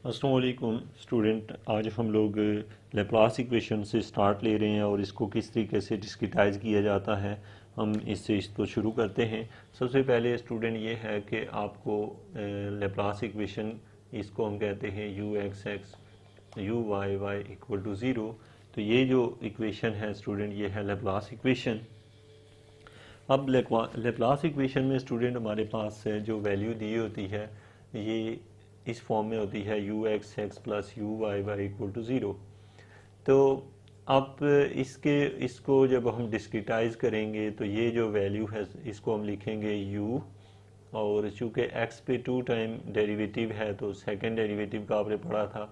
अस्सलाम वालेकुम स्टूडेंट। आज हम लोग लेप्लास इक्वेशन से स्टार्ट ले रहे हैं और इसको किस तरीके से डिस्क्रिटाइज किया जाता है हम इसको शुरू करते हैं। सबसे पहले स्टूडेंट ये है कि आपको लेप्लास इक्वेशन, इसको हम कहते हैं u x x u y y equal to zero. तो ये जो इक्वेशन है स्टूडेंट, ये है लेप्लास इक्वेशन। अब लेप्लास इक्वेशन में स्टूडेंट हमारे पास जो वैल्यू दी होती है ये इस फॉर्म में होती है u x x plus u y y equal to zero. तो अब इसको जब हम डिस्क्रिटाइज करेंगे तो ये जो वैल्यू है इसको हम लिखेंगे u, और चूँकि x पे 2 टाइम डेरिवेटिव है तो सेकंड डेरिवेटिव का आपने पढ़ा था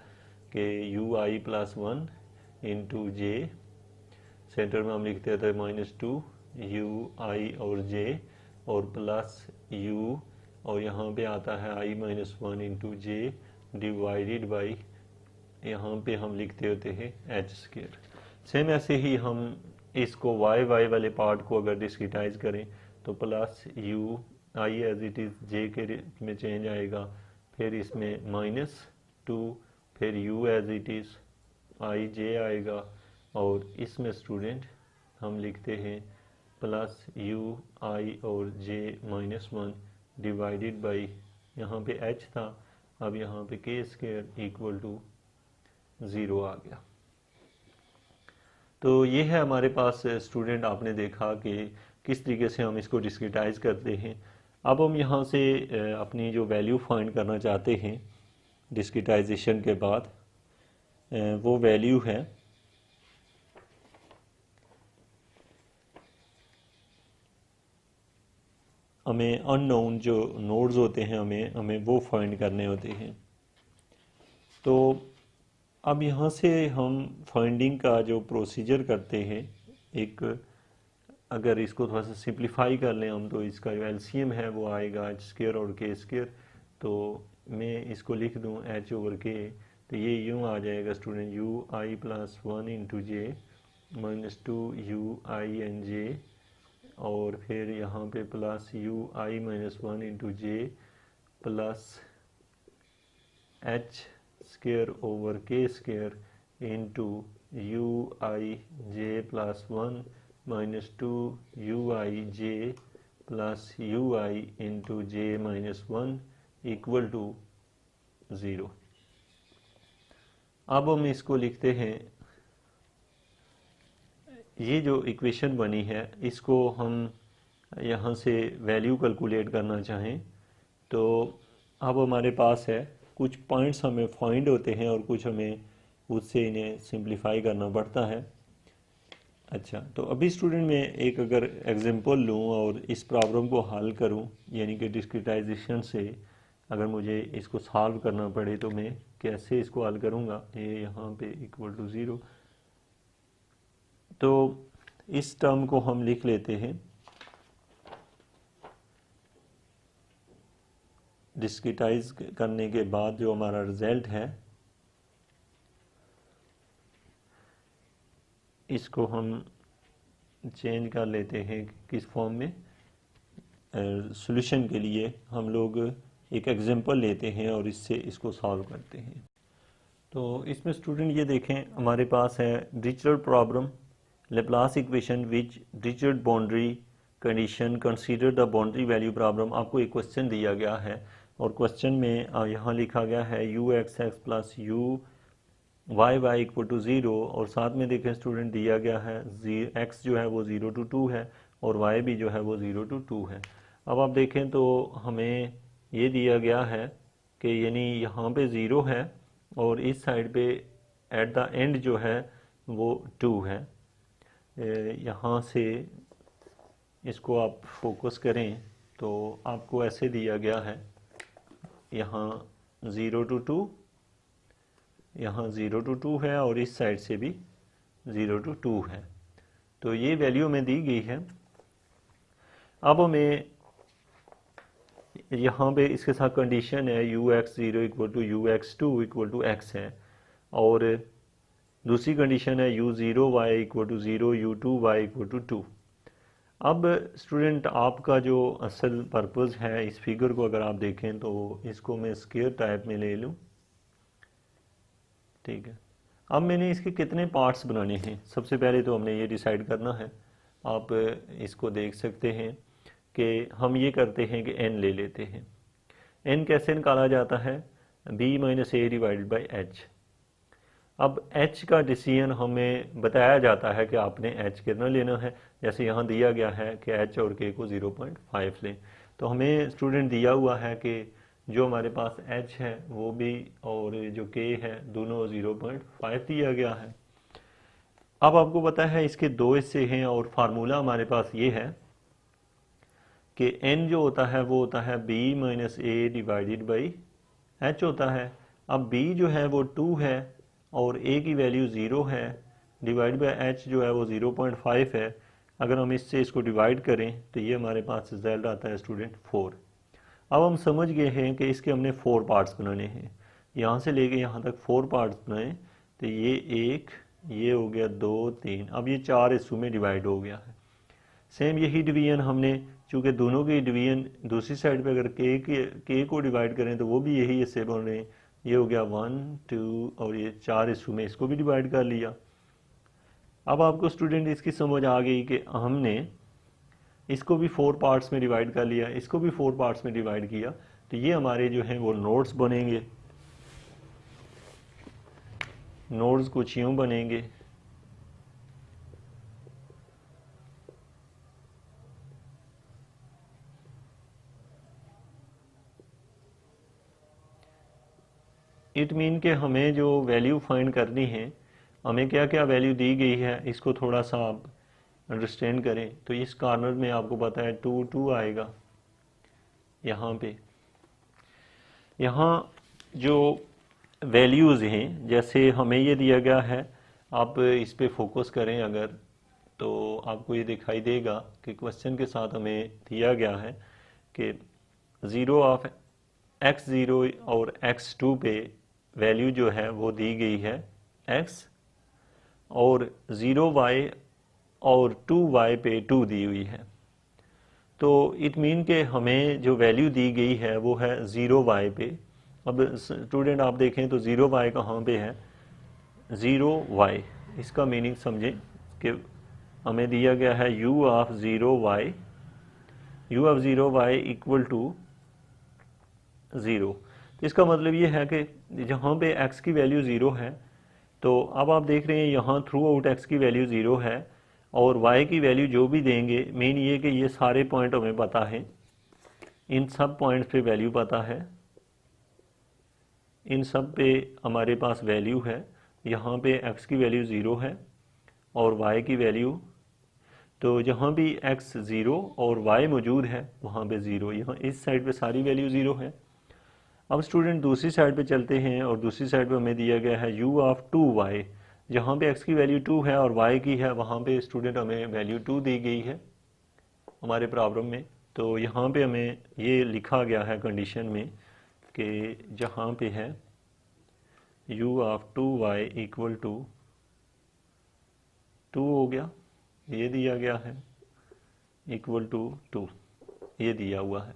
कि you I plus one into J, centre में हम लिखते थे -2 यू आई और जे और प्लस u, और यहाँ पे आता है i minus one into J divided by, यहाँ पे हम लिखते होते हैं एच स्क्वायर। सेम ऐसे ही हम इसको y वाले पार्ट को अगर डिस्क्रिटाइज करें तो plus u I as it is J के में चेंज आएगा, फिर इसमें -2, फिर u as it is I J आएगा, और इसमें स्टूडेंट हम लिखते हैं प्लस u आई और जे -1 डिवाइडेड बाई, यहाँ पे h था, अब यहाँ पे k स्क्वायर इक्वल टू 0 आ गया। तो ये है हमारे पास स्टूडेंट, आपने देखा कि किस तरीके से हम इसको डिस्क्रिटाइज करते हैं। अब हम यहाँ से अपनी जो वैल्यू फाइंड करना चाहते हैं डिस्क्रिटाइजेशन के बाद, वो वैल्यू है हमें अननोन जो नोड्स होते हैं हमें वो फाइंड करने होते हैं। तो अब यहाँ से हम फाइंडिंग का जो प्रोसीजर करते हैं, एक अगर इसको थोड़ा सा सिंप्लीफाई कर लें हम तो इसका जो एलसीएम है वो आएगा एच स्क्वायर और के स्क्वायर। तो मैं इसको लिख दूँ एच ओवर के, तो ये यूँ आ जाएगा student U I plus one into J -2 U I N J, और फिर यहाँ पे plus U I -1 into J plus H square over K square into U I J plus one -2 U I J plus U I into J -1 equal to 0। अब हम इसको लिखते हैं, ये जो इक्वेशन बनी है इसको हम यहाँ से वैल्यू कैलकुलेट करना चाहें तो अब हमारे पास है कुछ पॉइंट्स हमें फाइंड होते हैं और कुछ हमें उससे इन्हें सिंप्लीफाई करना पड़ता है। अच्छा, तो अभी स्टूडेंट मैं एक अगर एग्जांपल लूँ और इस प्रॉब्लम को हल करूँ, यानी कि डिस्क्रिटाइजेशन से अगर मुझे इसको सॉल्व करना पड़े तो मैं कैसे इसको हल करूँगा। ये यहाँ पे इक्वल टू 0, तो इस टर्म को हम लिख लेते हैं डिस्क्रिटाइज करने के बाद जो हमारा रिजल्ट है इसको हम चेंज कर लेते हैं किस फॉर्म में। सॉल्यूशन के लिए हम लोग एक एग्जांपल लेते हैं और इससे इसको सॉल्व करते हैं। तो इसमें स्टूडेंट ये देखें, हमारे पास है Dirichlet problem, Laplace equation which Dirichlet boundary condition consider the boundary value problem. आपको एक क्वेश्चन दिया गया है और क्वेश्चन में यहाँ लिखा गया है u x x plus u y y equal to 0, और साथ में देखें स्टूडेंट दिया गया है एक्स जो है वो 0 to 2 है और वाई भी जो है वो 0 to 2 है। अब आप देखें तो हमें ये दिया गया है कि यानी यहाँ पे 0 है और इस साइड पे एट द एंड जो है वो 2 है। यहाँ से इसको आप फोकस करें तो आपको ऐसे दिया गया है, यहाँ 0 to 2, यहाँ 0 to 2 है और इस साइड से भी 0 to 2 है। तो ये वैल्यू में दी गई है। अब हमें यहाँ पे इसके साथ कंडीशन है u x 0 equal to u x 2 equal to x है, और दूसरी कंडीशन है u 0 y equal to 0 u 2 y equal to 2। अब स्टूडेंट आपका जो असल पर्पज़ है इस फिगर को अगर आप देखें तो इसको मैं स्क्वायर टाइप में ले लूँ, ठीक है। अब मैंने इसके कितने पार्ट्स बनाने हैं, सबसे पहले तो हमने ये डिसाइड करना है। आप इसको देख सकते हैं कि हम ये करते हैं कि n ले लेते हैं। n कैसे निकाला जाता है, b minus A divided by H. अब h का डिसीजन हमें बताया जाता है कि आपने h कितना लेना है। जैसे यहाँ दिया गया है कि h और k को 0.5 लें, तो हमें स्टूडेंट दिया हुआ है कि जो हमारे पास h है वो भी और जो k है दोनों 0.5 दिया गया है। अब आपको पता है इसके दो हिस्से हैं और फार्मूला हमारे पास ये है कि n जो होता है वो होता है b minus A divided by h होता है। अब b जो है वो 2 है और a की वैल्यू 0 है, डिवाइड बाई h जो है वो 0.5 है। अगर हम इससे इसको डिवाइड करें तो ये हमारे पास रिजल्ट आता है स्टूडेंट 4। अब हम समझ गए हैं कि इसके हमने 4 पार्ट्स बनाने हैं, यहाँ से लेके यहाँ तक 4 पार्ट्स बनाए। तो ये एक, ये हो गया 2 3, अब ये 4 हिस्सों में डिवाइड हो गया है। सेम यही डिवीजन हमने, चूँकि दोनों की डिवीजन दूसरी साइड पे अगर के को डिवाइड करें तो वो भी यही हिस्से बन रहे हैं। ये हो गया 1 2 और ये 4 हिस्सों में इसको भी डिवाइड कर लिया। अब आपको स्टूडेंट इसकी समझ आ गई कि हमने इसको भी 4 पार्ट्स में डिवाइड कर लिया, इसको भी 4 पार्ट्स में डिवाइड किया। तो ये हमारे जो हैं वो नोट्स बनेंगे। नोट्स कुछ यूँ बनेंगे, इट मीन के हमें जो वैल्यू फाइंड करनी है, हमें क्या क्या वैल्यू दी गई है इसको थोड़ा सा आप अंडरस्टैंड करें। तो इस कॉर्नर में आपको पता है 2 2 आएगा। यहाँ पे यहाँ जो वैल्यूज़ हैं, जैसे हमें ये दिया गया है, आप इस पे फोकस करें अगर, तो आपको ये दिखाई देगा कि क्वेश्चन के साथ हमें दिया गया है कि 0 ऑफ x0 और x2 पे वैल्यू जो है वो दी गई है x, और 0y और 2y पे 2 दी हुई है। तो इट मीन के हमें जो वैल्यू दी गई है वो है 0y पे। अब स्टूडेंट आप देखें तो 0y कहाँ पे है, 0y, इसका मीनिंग समझें कि हमें दिया गया है u of 0y, u of 0y equal to 0। तो इसका मतलब ये है कि जहाँ पे x की वैल्यू 0 है, तो अब आप देख रहे हैं यहाँ थ्रू आउट x की वैल्यू 0 है और y की वैल्यू जो भी देंगे, मेन ये कि ये सारे पॉइंट हमें पता है, इन सब पॉइंट्स पे वैल्यू पता है, इन सब पे हमारे पास वैल्यू है। यहाँ पे x की वैल्यू 0 है और y की वैल्यू, तो जहाँ भी x 0 और y मौजूद है वहाँ पे 0, यहाँ इस साइड पे सारी वैल्यू 0 है। अब स्टूडेंट दूसरी साइड पे चलते हैं और दूसरी साइड पे हमें दिया गया है u ऑफ 2y, जहाँ पे x की वैल्यू 2 है और y की है वहाँ पे स्टूडेंट हमें वैल्यू 2 दी गई है हमारे प्रॉब्लम में। तो यहाँ पे हमें ये लिखा गया है कंडीशन में कि जहाँ पे है u of 2y equal to 2 हो गया, ये दिया गया है, इक्वल टू 2, ये दिया हुआ है,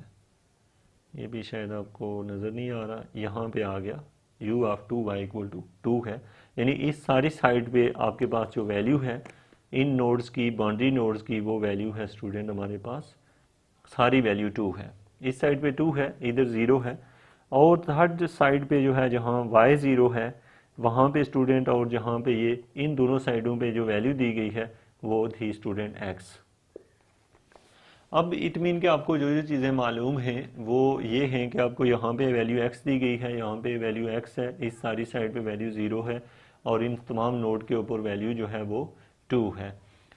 ये भी शायद आपको नज़र नहीं आ रहा, यहाँ पे आ गया u of 2y equal to 2 है। यानी इस सारी साइड पे आपके पास जो वैल्यू है इन नोड्स की, बाउंड्री नोड्स की, वो वैल्यू है स्टूडेंट हमारे पास सारी वैल्यू 2 है। इस साइड पे 2 है, इधर 0 है, और थर्ड साइड पे जो है जहाँ y 0 है वहाँ पे स्टूडेंट, और जहाँ पे ये इन दोनों साइडों पे जो वैल्यू दी गई है वो थी स्टूडेंट x। अब इट मीन कि आपको जो जो चीज़ें मालूम हैं वो ये हैं कि आपको यहाँ पे वैल्यू x दी गई है, यहाँ पे वैल्यू x है, इस सारी साइड पे वैल्यू 0 है और इन तमाम नोड के ऊपर वैल्यू जो है वो 2 है।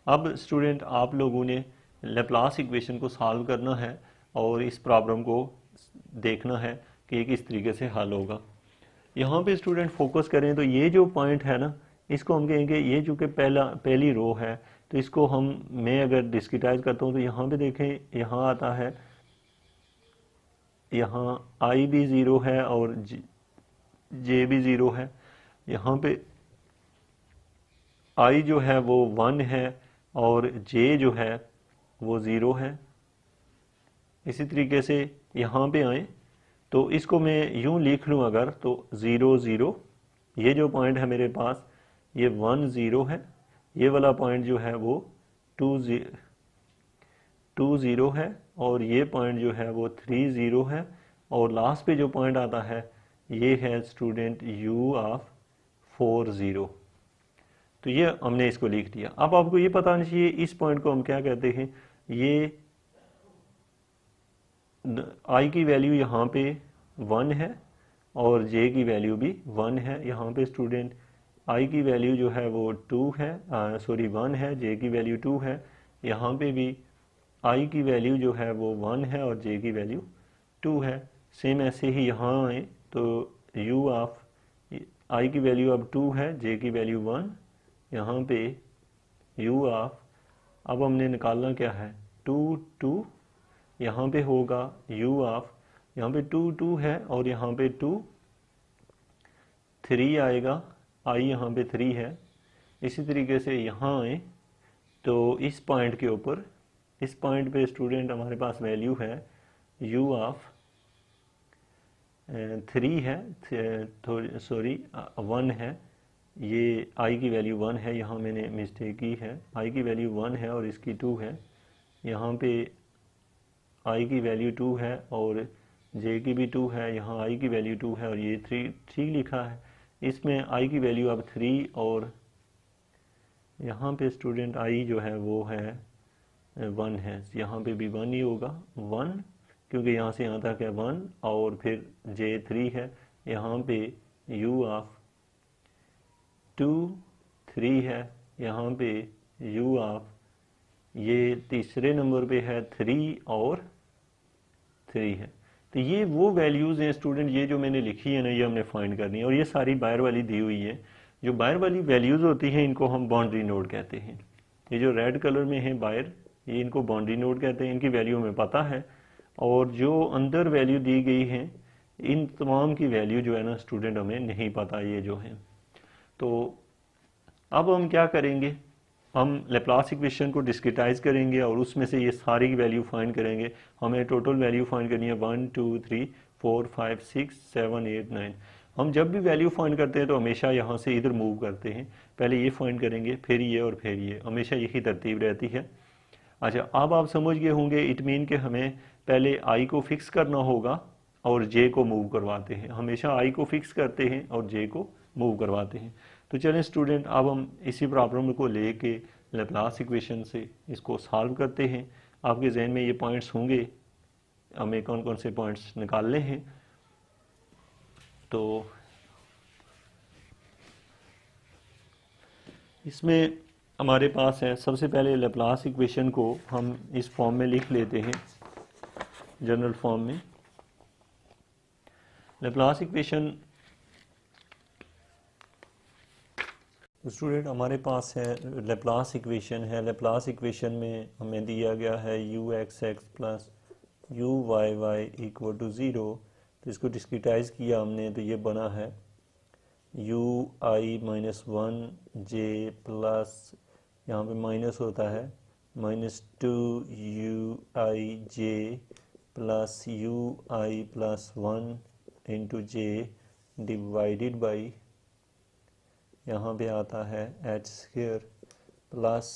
अब स्टूडेंट आप लोगों ने लैप्लास इक्वेशन को सॉल्व करना है और इस प्रॉब्लम को देखना है कि ये किस तरीके से हल होगा। यहाँ पे स्टूडेंट फोकस करें तो ये जो पॉइंट है ना, इसको हम कहेंगे, ये चूँकि पहली रो है तो इसको मैं अगर डिस्क्रिटाइज करता हूँ तो यहाँ पे देखें, यहाँ आता है, यहाँ i भी 0 है और j भी 0 है, यहाँ पे i जो है वो 1 है और j जो है वो 0 है। इसी तरीके से यहाँ पे आए तो इसको मैं यूँ लिख लूँ अगर, तो 0 0, ये जो पॉइंट है मेरे पास ये 1 0 है, ये वाला पॉइंट जो है वो 2 0 है, और ये पॉइंट जो है वो 3 0 है, और लास्ट पे जो पॉइंट आता है ये है स्टूडेंट u ऑफ 4 0। तो ये हमने इसको लिख दिया। अब आपको ये पता नहीं चाहिए इस पॉइंट को हम क्या कहते हैं। ये i की वैल्यू यहाँ पे 1 है और j की वैल्यू भी 1 है। यहाँ पे स्टूडेंट i की वैल्यू जो है वो 2 है, 1 है, j की वैल्यू 2 है। यहाँ पे भी i की वैल्यू जो है वो 1 है और j की वैल्यू 2 है। सेम ऐसे ही यहाँ आए तो u ऑफ i की वैल्यू अब 2 है, j की वैल्यू 1, यहाँ पे u ऑफ, अब हमने निकालना क्या है 2 2, यहाँ पे होगा u ऑफ, यहाँ पे 2 2 है और यहाँ पे 2 3 आएगा, i यहाँ पे 3 है। इसी तरीके से यहाँ आए तो इस पॉइंट के ऊपर, इस पॉइंट पे स्टूडेंट हमारे पास वैल्यू है u ऑफ 3 है, सॉरी 1 है, ये i की वैल्यू 1 है, यहाँ मैंने मिस्टेक की है, i की वैल्यू 1 है और इसकी 2 है। यहाँ पे i की वैल्यू 2 है और j की भी 2 है, यहाँ i की वैल्यू 2 है और ये 3 लिखा है। इसमें i की वैल्यू अब 3 और यहाँ पे स्टूडेंट i जो है वो है 1 है, यहाँ पे भी 1 ही होगा 1, क्योंकि यहाँ से यहाँ तक है 1 और फिर j 3 है। यहाँ पे u ऑफ 2 3 है, यहाँ पे u ऑफ ये तीसरे नंबर पे है 3 और 3 है। तो ये वो वैल्यूज़ हैं स्टूडेंट, ये जो मैंने लिखी है ना ये हमने फाइंड करनी है, और ये सारी बाहर वाली दी हुई है। जो बाहर वाली वैल्यूज़ होती हैं इनको हम बाउंड्री नोड कहते हैं। ये जो रेड कलर में है बाहर, ये इनको बाउंड्री नोड कहते हैं, इनकी वैल्यू हमें पता है। और जो अंदर वैल्यू दी गई है इन तमाम की वैल्यू जो है ना स्टूडेंट हमें नहीं पता ये जो है। तो अब हम क्या करेंगे, हम लेप्लास इक्वेशन को डिस्क्रिटाइज करेंगे और उसमें से ये सारी वैल्यू फाइंड करेंगे। हमें टोटल वैल्यू फाइंड करनी है 1 2 3 4 5 6 7 8 9। हम जब भी वैल्यू फाइंड करते हैं तो हमेशा यहाँ से इधर मूव करते हैं, पहले ये फाइंड करेंगे फिर ये और फिर ये, हमेशा यही तरतीब रहती है। अच्छा, अब आप समझ गए होंगे इट मीन कि हमें पहले आई को फिक्स करना होगा और जे को मूव करवाते हैं। हमेशा आई को फिक्स करते हैं और जे को मूव करवाते हैं। तो चलें स्टूडेंट, अब हम इसी प्रॉब्लम को लेके लेप्लास इक्वेशन से इसको सॉल्व करते हैं। आपके जहन में ये पॉइंट्स होंगे, हमें कौन कौन से पॉइंट्स निकालने हैं। तो इसमें हमारे पास है, सबसे पहले लेप्लास इक्वेशन को हम इस फॉर्म में लिख लेते हैं, जनरल फॉर्म में। लेप्लास इक्वेशन स्टूडेंट हमारे पास है लेप्लास इक्वेशन है। लेप्लास इक्वेशन में हमें दिया गया है u x x plus u y y equal to 0। तो इसको डिस्क्रिटाइज किया हमने तो ये बना है you I minus 1 J plus, यहाँ पे माइनस होता है, -2 U I J plus U I plus 1 into J divided by, यहाँ पे आता है H square plus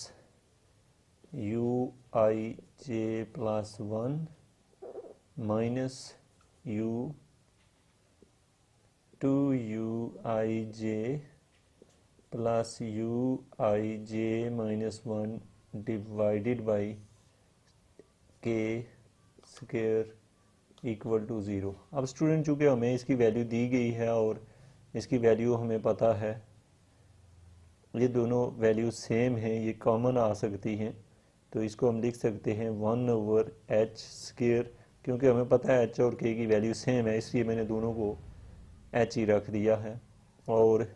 U I J plus 1 minus you 2 U I J plus U I J minus 1 divided by के square equal to 0। अब student चूँकि हमें इसकी value दी गई है और इसकी वैल्यू हमें पता है, ये दोनों वैल्यू सेम हैं, ये कॉमन आ सकती हैं, तो इसको हम लिख सकते हैं 1/h स्क्वायर, क्योंकि हमें पता है h और k की वैल्यू सेम है इसलिए मैंने दोनों को h ही रख दिया है। और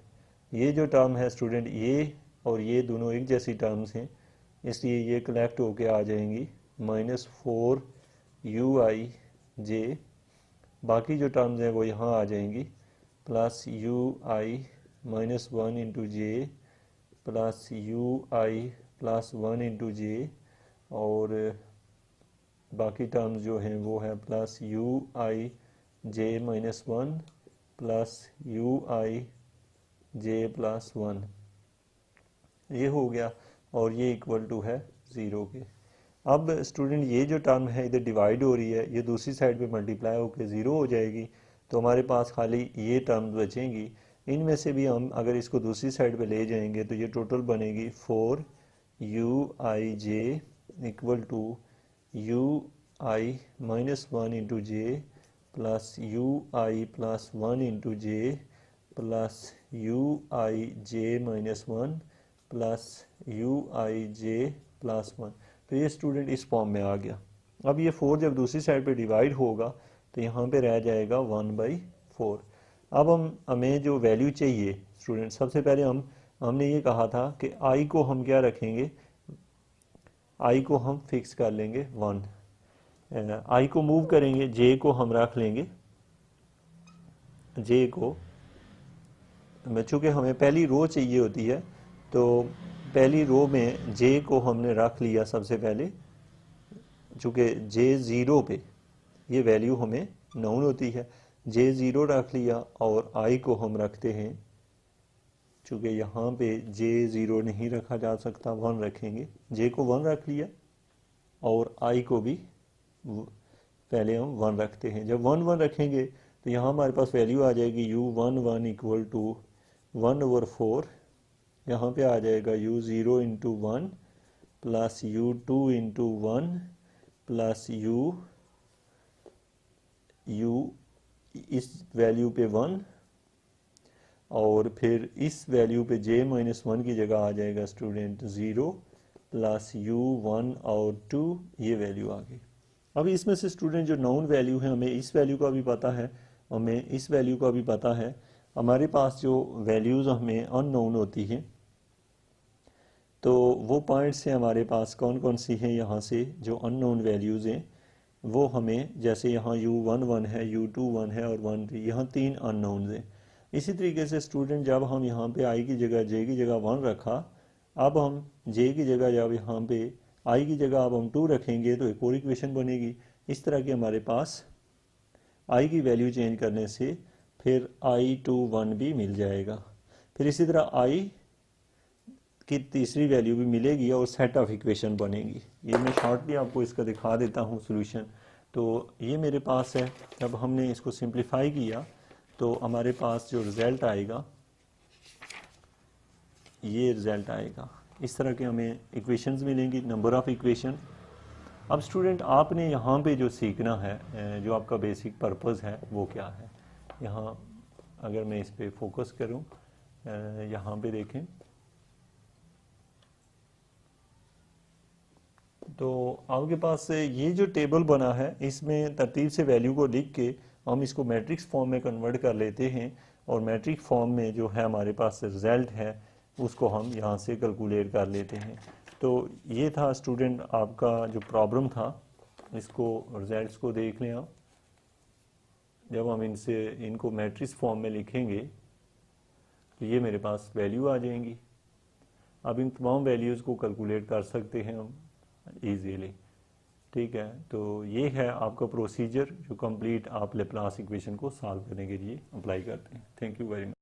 ये जो टर्म है स्टूडेंट, ये और ये दोनों एक जैसी टर्म्स हैं इसलिए ये कलेक्ट होके आ जाएंगी -4 यू आई जे, बाकी जो टर्म्स हैं वो यहाँ आ जाएंगी, plus U I -1 into J plus U I plus 1 into J, और बाकी टर्म्स जो हैं वो है plus U I J -1 plus U I J plus 1 ये हो गया और ये इक्वल टू है 0 के। अब स्टूडेंट ये जो टर्म है इधर डिवाइड हो रही है, ये दूसरी साइड पे मल्टीप्लाई होकर 0 हो जाएगी, तो हमारे पास खाली ये टर्म बचेंगी। इनमें से भी हम अगर इसको दूसरी साइड पे ले जाएंगे तो ये टोटल बनेगी 4uij equal to ui minus 1 into J plus ui plus 1 into J plus uij minus 1 plus uij plus 1। तो ये स्टूडेंट इस फॉर्म में आ गया। अब ये 4 जब दूसरी साइड पे डिवाइड होगा तो यहाँ पे रह जाएगा 1/4। अब हमें जो वैल्यू चाहिए स्टूडेंट, सबसे पहले हमने ये कहा था कि आई को हम क्या रखेंगे, आई को हम फिक्स कर लेंगे 1, आई को मूव करेंगे, जे को हम रख लेंगे, जे को चूँकि हमें पहली रो चाहिए होती है तो पहली रो में जे को हमने रख लिया सबसे पहले, चूँकि जे 0 पे ये वैल्यू हमें नाउन होती है, जे 0 रख लिया और आई को हम रखते हैं, चूँकि यहाँ पे जे 0 नहीं रखा जा सकता 1 रखेंगे, जे को 1 रख लिया और आई को भी पहले हम 1 रखते हैं। जब 1 1 रखेंगे तो यहाँ हमारे पास वैल्यू आ जाएगी u1 1 इक्वल टू 1/4, यहाँ पे आ जाएगा u0 into 1 plus u2 into 1 plus u इस वैल्यू पे 1 और फिर इस वैल्यू पे j माइनस 1 की जगह आ जाएगा स्टूडेंट 0 प्लस u1 और 2, ये वैल्यू आ गई। अब इसमें से स्टूडेंट जो नाउन वैल्यू है, हमें इस वैल्यू का भी पता है, हमें इस वैल्यू का भी पता है। हमारे पास जो वैल्यूज़ हमें अननोन होती हैं तो वो पॉइंट्स हैं हमारे पास कौन कौन सी हैं, यहाँ से जो अननोन वैल्यूज़ हैं वो हमें, जैसे यहाँ u1 1 है, u2 1 है और 1 3, यहाँ 3 अननोन्स हैं। इसी तरीके से स्टूडेंट जब हम यहाँ पे i की जगह j की जगह 1 रखा, अब हम j की जगह जब यहाँ पे i की जगह अब हम 2 रखेंगे तो एक और इक्वेशन बनेगी। इस तरह के हमारे पास i की वैल्यू चेंज करने से फिर i2 1 भी मिल जाएगा, फिर इसी तरह i की तीसरी वैल्यू भी मिलेगी और सेट ऑफ इक्वेशन बनेगी। ये मैं शॉर्टली आपको इसका दिखा देता हूँ सोल्यूशन। तो ये मेरे पास है, जब हमने इसको सिंप्लीफाई किया तो हमारे पास जो रिज़ल्ट आएगा ये रिज़ल्ट आएगा। इस तरह के हमें इक्वेशंस मिलेंगी, नंबर ऑफ़ इक्वेशन। अब स्टूडेंट आपने यहाँ पे जो सीखना है, जो आपका बेसिक पर्पस है वो क्या है। यहाँ अगर मैं इस पे फोकस करूँ, यहाँ पे देखें तो आपके पास ये जो टेबल बना है इसमें तरतीब से वैल्यू को लिख के हम इसको मैट्रिक्स फॉर्म में कन्वर्ट कर लेते हैं और मैट्रिक्स फॉर्म में जो है हमारे पास रिज़ल्ट है उसको हम यहाँ से कैलकुलेट कर लेते हैं। तो ये था स्टूडेंट आपका जो प्रॉब्लम था, इसको रिजल्ट्स को देख लें आप। जब हम इनको मैट्रिक्स फॉर्म में लिखेंगे तो ये मेरे पास वैल्यू आ जाएंगी। अब इन तमाम वैल्यूज़ को कैलकुलेट कर सकते हैं हम ईजीली, ठीक है। तो ये है आपका प्रोसीजर जो कंप्लीट आप लेप्लास इक्वेशन को सॉल्व करने के लिए अप्लाई करते हैं। Thank you very much.